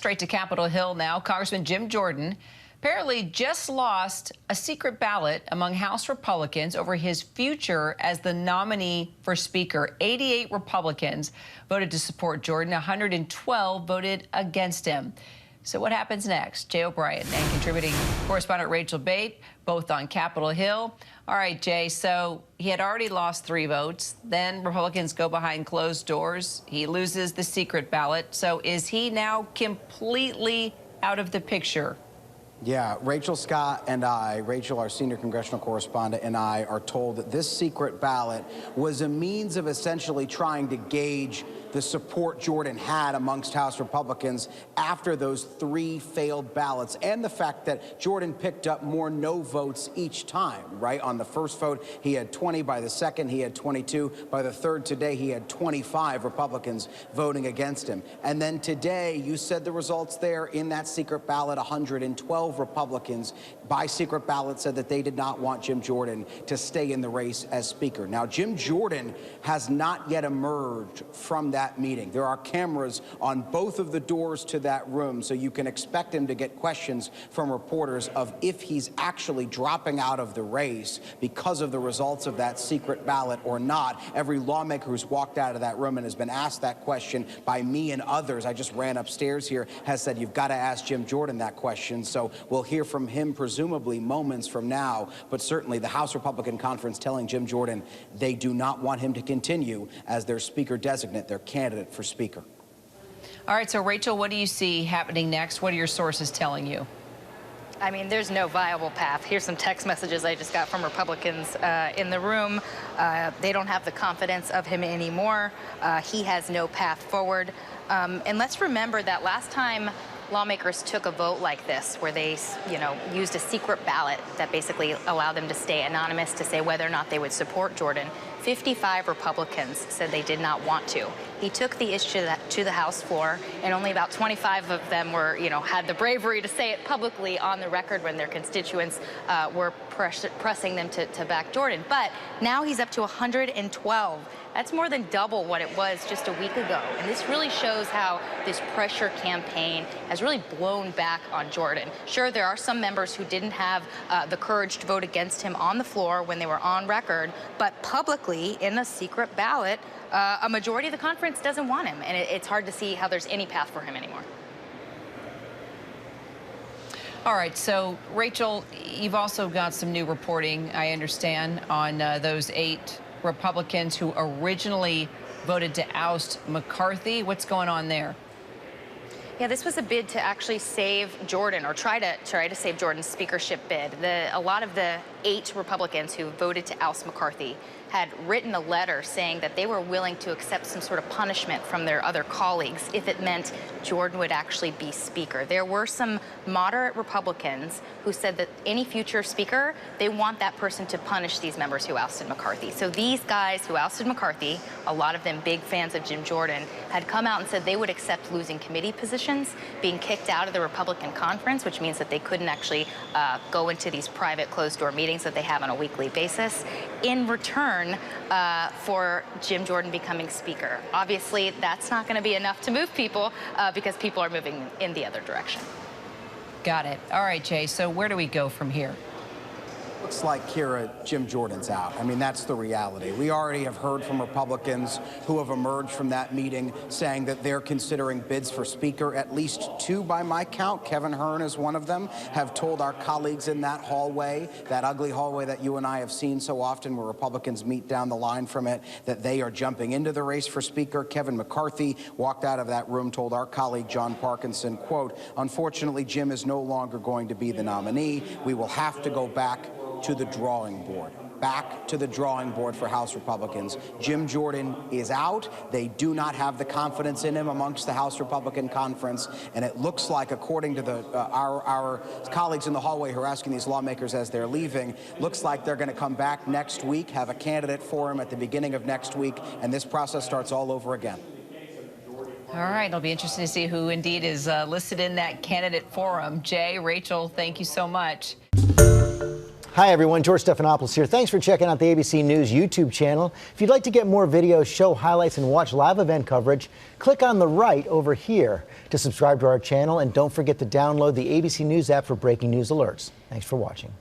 Straight to Capitol Hill now. Congressman Jim Jordan apparently just lost a secret ballot among House Republicans over his future as the nominee for Speaker. 88 Republicans voted to support Jordan. 112 voted against him. So what happens next? Jay O'Brien and contributing correspondent Rachel Bate, both on Capitol Hill. All right, Jay, so he had already lost 3 votes. Then Republicans go behind closed doors. He loses the secret ballot. So is he now completely out of the picture? Yeah, Rachel Scott and I, Rachel, our senior congressional correspondent, and I are told that this secret ballot was a means of essentially trying to gauge the support Jordan had amongst House Republicans after those 3 failed ballots, and the fact that Jordan picked up more no votes each time, right? On the first vote, he had 20. By the second, he had 22. By the third today, he had 25 Republicans voting against him. And then today, you said the results there in that secret ballot, 112 Republicans by secret ballot said that they did not want Jim Jordan to stay in the race as Speaker. Now, Jim Jordan has not yet emerged from that meeting. There are cameras on both of the doors to that room, so you can expect him to get questions from reporters of if he's actually dropping out of the race because of the results of that secret ballot or not. Every lawmaker who's walked out of that room and has been asked that question by me and others, I just ran upstairs here, has said, you've got to ask Jim Jordan that question. So we'll hear from him presumably moments from now, but certainly the House Republican Conference telling Jim Jordan they do not want him to continue as their Speaker designate, their candidate for Speaker. All right, so Rachel, what do you see happening next? What are your sources telling you? I mean, there's no viable path. Here's some text messages I just got from Republicans in the room. They don't have the confidence of him anymore. He has no path forward. And let's remember that last time lawmakers took a vote like this, where they, used a secret ballot that basically allowed them to stay anonymous to say whether or not they would support Jordan, 55 Republicans said they did not want to. He took the issue to the House floor, and only about 25 of them were, had the bravery to say it publicly on the record when their constituents were pressing them to back Jordan. But now he's up to 112. That's more than double what it was just a week ago. And this really shows how this pressure campaign has really blown back on Jordan. Sure, there are some members who didn't have the courage to vote against him on the floor when they were on record, but publicly in a secret ballot, a majority of the conference doesn't want him. And it's hard to see how there's any path for him anymore. All right, so Rachel, you've also got some new reporting, I understand, on those 8 Republicans who originally voted to oust McCarthy. What's going on there? Yeah, this was a bid to actually save Jordan, or try to save Jordan's speakership bid. A lot of the 8 Republicans who voted to oust McCarthy had written a letter saying that they were willing to accept some sort of punishment from their other colleagues if it meant Jordan would actually be Speaker. There were some moderate Republicans who said that any future Speaker, they want that person to punish these members who ousted McCarthy. So these guys who ousted McCarthy, a lot of them big fans of Jim Jordan, had come out and said they would accept losing committee positions, being kicked out of the Republican conference, which means that they couldn't actually go into these private closed-door meetings that they have on a weekly basis, in return for Jim Jordan becoming Speaker. Obviously, that's not going to be enough to move people because people are moving in the other direction. Got it. All right, Jay, so where do we go from here? Looks like, Kira, Jim Jordan's out. I mean, that's the reality. We already have heard from Republicans who have emerged from that meeting saying that they're considering bids for Speaker. At least 2 by my count, Kevin Hern is one of them, have told our colleagues in that hallway, that ugly hallway that you and I have seen so often where Republicans meet down the line from it, that they are jumping into the race for Speaker. Kevin McCarthy walked out of that room, told our colleague John Parkinson, quote, "Unfortunately, Jim is no longer going to be the nominee. We will have to go back to the drawing board." Back to the drawing board for House Republicans. Jim Jordan is out. They do not have the confidence in him amongst the House Republican Conference, and it looks like, according to our colleagues in the hallway who are asking these lawmakers as they're leaving, looks like they're going to come back next week, have a candidate for him at the beginning of next week, and this process starts all over again. All right, it'll be interesting to see who indeed is listed in that candidate forum. Jay, Rachel, thank you so much. Hi, everyone. George Stephanopoulos here. Thanks for checking out the ABC News YouTube channel. If you'd like to get more videos, show highlights, and watch live event coverage, click on the right over here to subscribe to our channel. And don't forget to download the ABC News app for breaking news alerts. Thanks for watching.